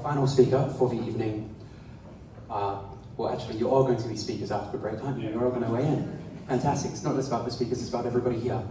final speaker for the evening, well actually you're all going to be speakers after the break, aren't you? You're all going to weigh in. Fantastic, it's not just about the speakers, it's about everybody here.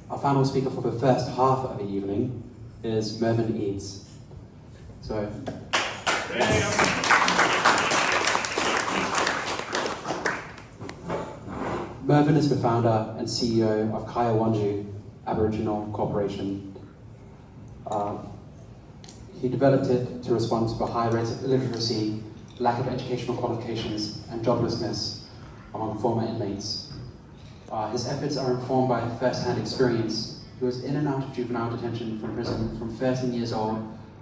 Our final speaker for the first half of the evening is Mervyn Eades. So, Mervyn is the founder and CEO of Kaya Wanjoo Aboriginal Corporation. He developed it to respond to the high rates of illiteracy, lack of educational qualifications, and joblessness among former inmates. His efforts are informed by first-hand experience. He was in and out of juvenile detention from prison from 13 years old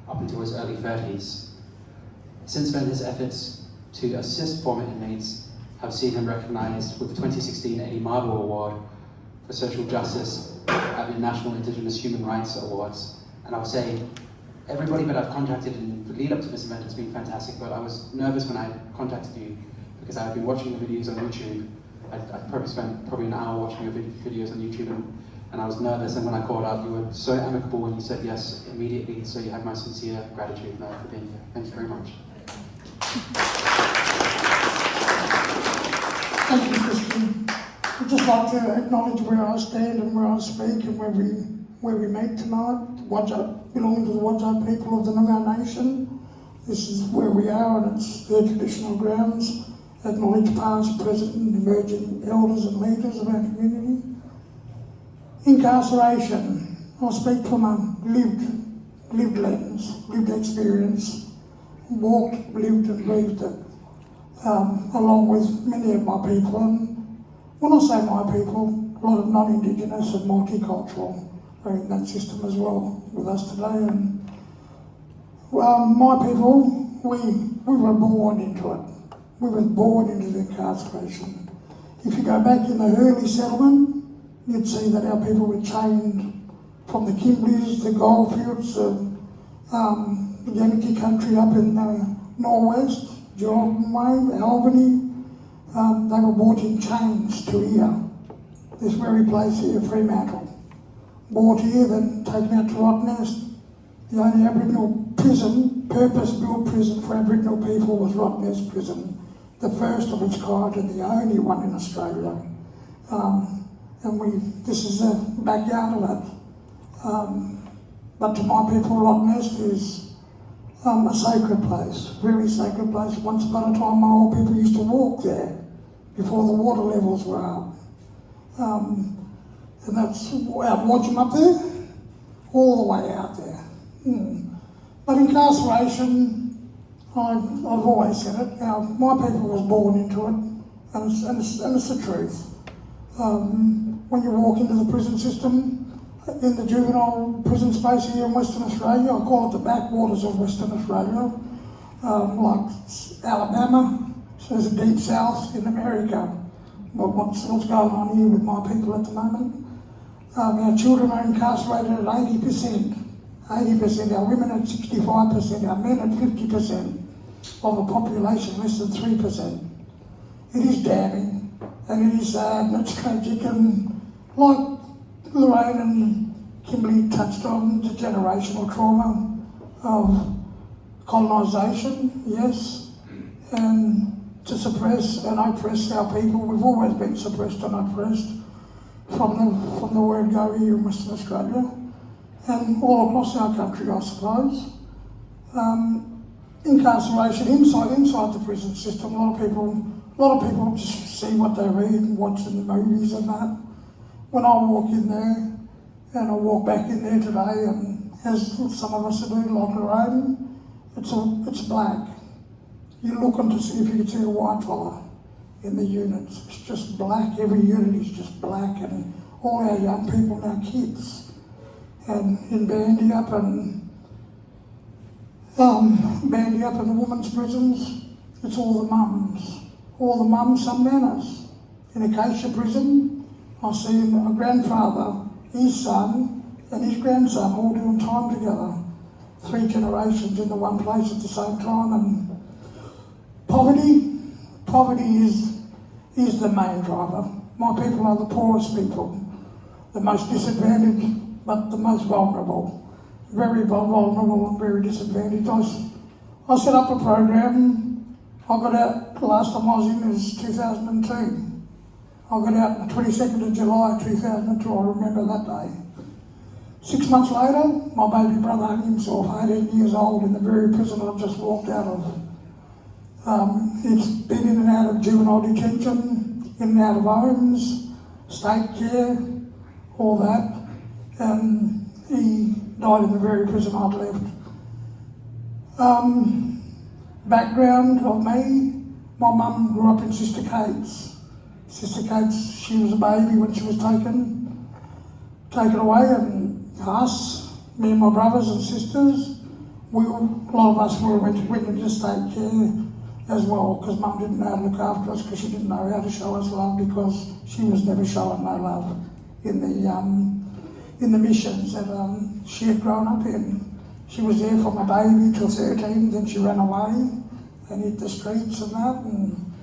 up until his early 30s. Since then, his efforts to assist former inmates have seen him recognized with the 2016 Eddie Mabo Award for social justice at the National Indigenous Human Rights Awards. And I'll say, everybody that I've contacted in the lead up to this event has been fantastic, but I was nervous when I contacted you because I had been watching the videos on YouTube. I probably spent an hour watching your videos on YouTube, and I was nervous, and when I called up, you were so amicable and you said yes immediately, so you have my sincere gratitude for being here. Thank you very much. Thank you, Christian. I'd just like to acknowledge where I stand and where I speak and where we meet tonight, belonging to the Wanjoo people of the Ngalla Nation. This is where we are, and it's their traditional grounds. Acknowledge past, present and emerging elders and leaders of our community. Incarceration. I speak from a lived lens, lived experience, walked, lived and breathed it, along with many of my people. And when I say my people, a lot of non-Indigenous and multicultural are in that system as well with us today. And my people, we were born into it. We were born into the incarceration. If you go back in the early settlement, you'd see that our people were chained from the Kimberleys, the Goldfields, the Yankee country up in the northwest, Jordan Way, Albany. They were brought in chains to here, this very place here, Fremantle. Brought here, then taken out to Rottnest. The only Aboriginal prison, purpose-built prison for Aboriginal people was Rottnest Prison, the first of its kind and the only one in Australia. And this is the backyard of it. But to my people, Rottnest is a sacred place, very sacred place. Once upon a time, my old people used to walk there before the water levels were up. And that's out, watch them up there, all the way out there. But incarceration, I've always said it, my people was born into it, and it's the truth. When you walk into the prison system, in the juvenile prison space here in Western Australia, I call it the backwaters of Western Australia, like Alabama, so there's a deep south in America. What's going on here with my people at the moment? Our children are incarcerated at 80%. 80%, our women at 65%, our men at 50% of a population less than 3%. It is damning, and it is sad, and it's tragic, and like Lorraine and Kimberley touched on, the generational trauma of colonisation, yes, and to suppress and oppress our people. We've always been suppressed and oppressed from the word go here in Western Australia and all across our country, I suppose. Incarceration inside the prison system. A lot of people just see what they read and watch in the movies and that. When I walk in there, and I walk back in there today, and as some of us are doing, like Lorraine, it's black. You're looking to see if you can see a white fella in the units. It's just black. Every unit is just black, and all our young people, our kids, and in Bandy Up and the women's prisons, it's all the mums, some nanas. In Acacia Prison, I see a grandfather, his son, and his grandson all doing time together. 3 generations in the one place at the same time. And poverty is the main driver. My people are the poorest people, the most disadvantaged, but the most vulnerable. very vulnerable and very disadvantaged. I set up a program. I got out, the last time I was in was 2002. I got out on the 22nd of July 2002, I remember that day. 6 months later, my baby brother hung himself, 18 years old, in the very prison I've just walked out of. He's been in and out of juvenile detention, in and out of homes, state care, all that, and he died in the very prison I'd left. Background of me, my mum grew up in Sister Kate's. Sister Kate's, she was a baby when she was taken away, and us, me and my brothers and sisters, a lot of us went into state care as well, because Mum didn't know how to look after us, because she didn't know how to show us love, because she was never showing no love in the missions that she had grown up in. She was there from a baby till 13, then she ran away and hit the streets and that, and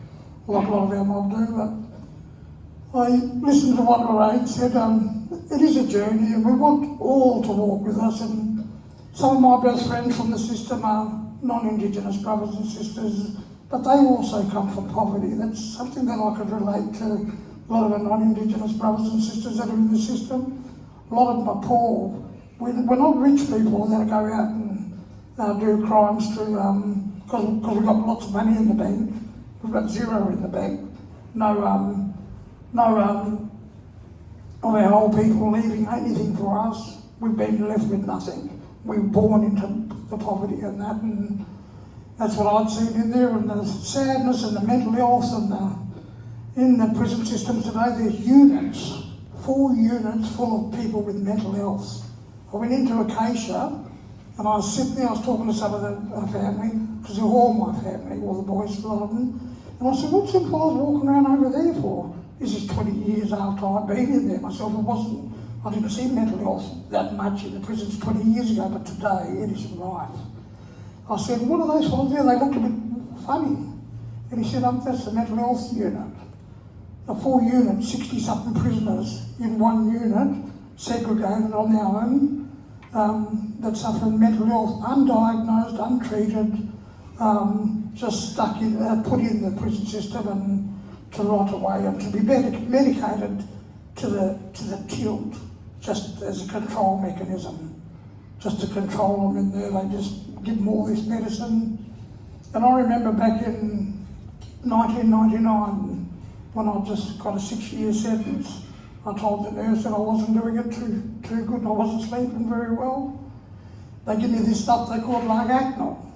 like a lot of our mob do. But I listened to what Lorraine said. It is a journey, and we want all to walk with us. And some of my best friends from the system are non-Indigenous brothers and sisters, but they also come from poverty. That's something that I could relate to a lot of the non-Indigenous brothers and sisters that are in the system. A lot of them are poor. We're not rich people that go out and do crimes because we've got lots of money in the bank. We've got zero in the bank. No of our old people leaving anything for us. We've been left with nothing. We're born into the poverty and that, and that's what I'd seen in there, and the sadness and the mental health and in the prison system today. There's units, 4 units full of people with mental health. I went into Acacia and I was sitting there, I was talking to some of the family, because they're all my family, all the boys, a lot of them, and I said, what's them fellas walking around over there for? This is 20 years after I'd been in there myself. I didn't see mental health that much in the prisons 20 years ago, but today it is rife. I said, what are those fellas there? They looked a bit funny. And he said, that's the mental health unit. The 4 units, 60-something prisoners in 1 unit, segregated on their own, that suffer mental health, undiagnosed, untreated, just stuck in, put in the prison system and to rot away and to be medicated to the tilt, just as a control mechanism, just to control them in there. They just give them all this medicine. And I remember back in 1999, when I just got a 6-year sentence, I told the nurse that I wasn't doing it too good and I wasn't sleeping very well. They give me this stuff they called Largacnol,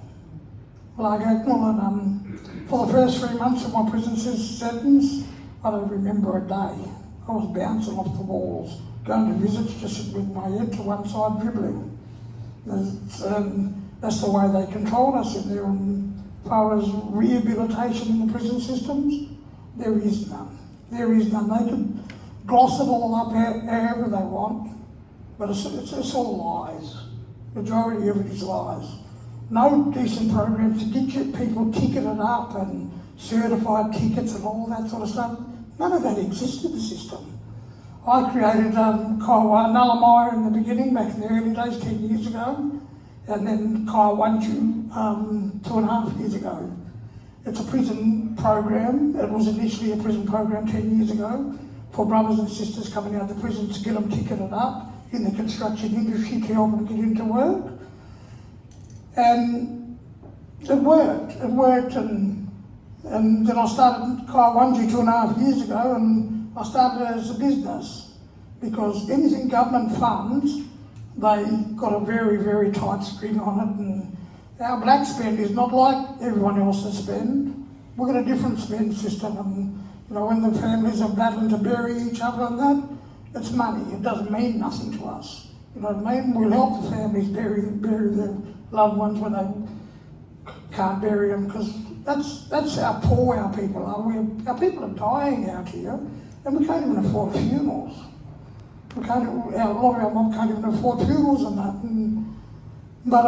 and for the first 3 months of my prison sentence, I don't remember a day. I was bouncing off the walls, going to visits, just sitting with my head to one side, dribbling. That's the way they controlled us in there. And as far as rehabilitation in the prison systems, there is none. There is none. They can gloss it all up however they want, but it's all lies. Majority of it is lies. No decent programs to get your people ticketed up and certified tickets and all that sort of stuff. None of that exists in the system. I created Ngalla Maya in the beginning, back in the early days, 10 years ago, and then Kaya Wanjoo 2.5 years ago. It's a prison program. It was initially a prison program 10 years ago for brothers and sisters coming out of the prison to get them ticketed up in the construction industry to help them get into work. And it worked, and then I started Kaya Wanjoo 2.5 years ago, and I started it as a business, because anything government funds, they got a very, very tight string on it, and our black spend is not like everyone else's spend. We've got a different spend system, and when the families are battling to bury each other and that, it's money. It doesn't mean nothing to us. You know what I mean? We'll help the families bury their loved ones when they can't bury them, because that's how poor our people are. Our people are dying out here, and we can't even afford funerals. A lot of our mob can't even afford funerals and that. But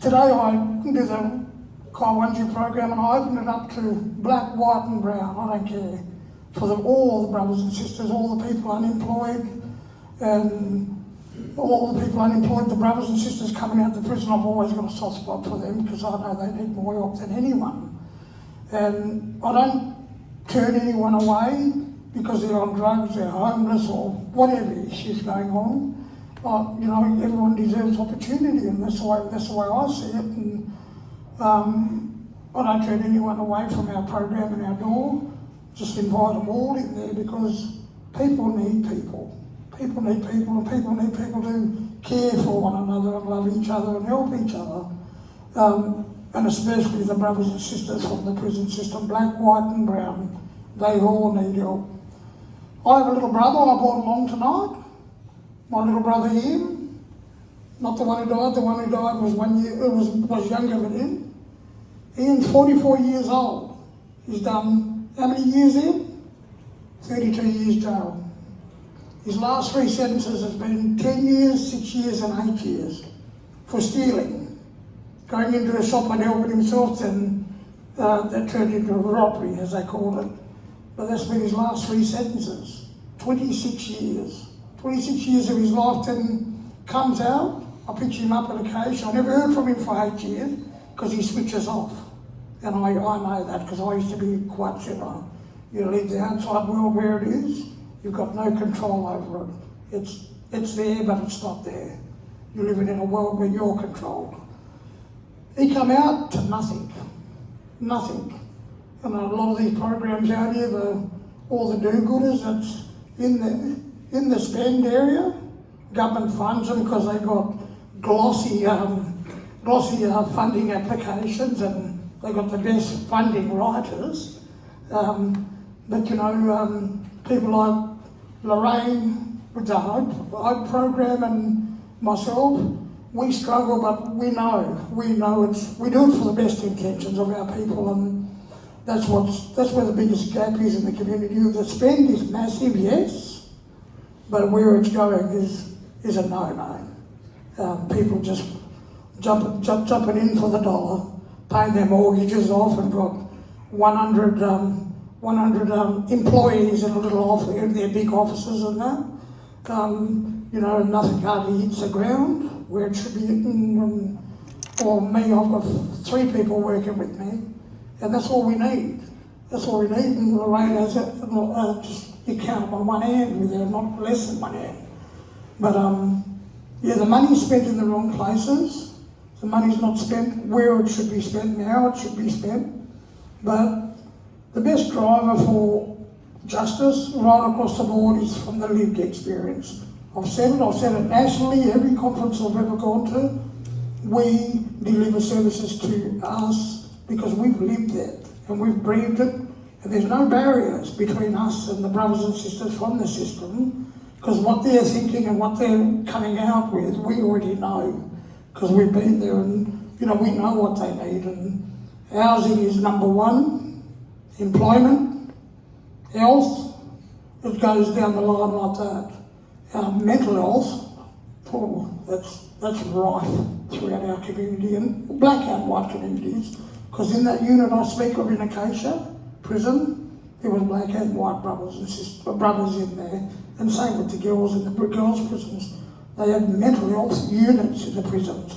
today I do the Kaya Wanjoo program, and I open it up to black, white and brown, I don't care, for all the brothers and sisters, all the people unemployed, and all the people unemployed, the brothers and sisters coming out of prison, I've always got a soft spot for them because I know they need more help than anyone. And I don't turn anyone away because they're on drugs, they're homeless, or whatever issues going on. You know, everyone deserves opportunity, and that's the way I see it. And I don't turn anyone away from our program and our door. Just invite them all in there because people need people. People need people, and people need people to care for one another and love each other and help each other. And especially the brothers and sisters from the prison system, black, white and brown. They all need help. I have a little brother I brought along tonight. My little brother Ian, not the one who died. The one who died was 1 year, was younger than him. Ian's 44 years old. He's done how many years in? 32 years jail. His last 3 sentences have been 10 years, 6 years and 8 years for stealing. Going into a shop and helping himself, then that turned into a robbery, as they called it. But that's been his last 3 sentences. 26 years. 26 years of his life, then comes out. I pick him up on occasion. I never heard from him for 8 years because he switches off. And I know that because I used to be quite similar. You leave the outside world where it is, you've got no control over it. It's there, but it's not there. You're living in a world where you're controlled. He come out to nothing. Nothing. And a lot of these programs out here, all the do-gooders that's in the spend area, government funds them because they got glossy funding applications and they got the best funding writers. But you know, people like Lorraine with the Hope program and myself, we struggle, but we know we do it for the best intentions of our people, and that's where the biggest gap is in the community. The spend is massive, yes. But where it's going is a no-no. People just jumping in for the dollar, paying their mortgages off, and got 100 employees in a little office, in their big offices and that. You know, nothing hardly hits the ground where it should be hitting. Or me, I've got 3 people working with me, and that's all we need. That's all we need. And Lorraine has it. Just you count them on one hand with her, not less than one hand. But yeah, the money's spent in the wrong places. The money's not spent where it should be spent and how it should be spent. But the best driver for justice right across the board is from the lived experience. I've said it nationally, every conference I've ever gone to, we deliver services to us because we've lived it and we've breathed it. And there's no barriers between us and the brothers and sisters from the system, because what they're thinking and what they're coming out with, we already know, because we've been there and, you know, we know what they need. And housing is number 1, employment, health, it goes down the line like that. Mental health, that's rife throughout our community and black and white communities, because in that unit I speak of in Acacia prison, there was black and white brothers and sisters, brothers in there, and same with the girls in the girls' prisons. They had mental health units in the prisons.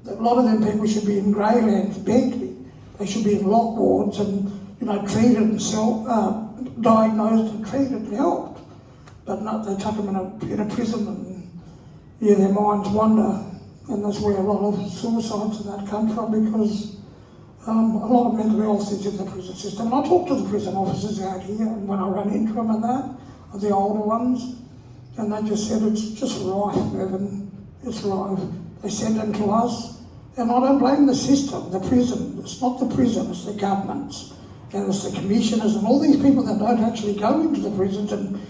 A lot of them people should be in Greylands, Bentley. They should be in lock wards and, you know, treated and diagnosed and treated and helped. But no, they tuck them in a prison and, yeah, their minds wander. And that's where a lot of suicides and that come from, because a lot of mental health is in the prison system. And I talk to the prison officers out here when I run into them and that, the older ones, and they just said it's just rife, Mervyn. It's rife. They send them to us, and I don't blame the system, the prison. It's not the prison, it's the governments, and it's the commissioners and all these people that don't actually go into the prisons, and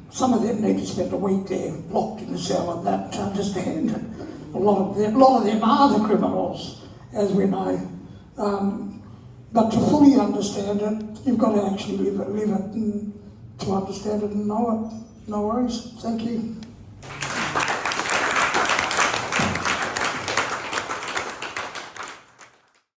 some of them need to spend a week there, locked in the cell and that, to understand it. A lot of them are the criminals, as we know. But to fully understand it, you've got to actually live it and to understand it and know it. No worries. Thank you.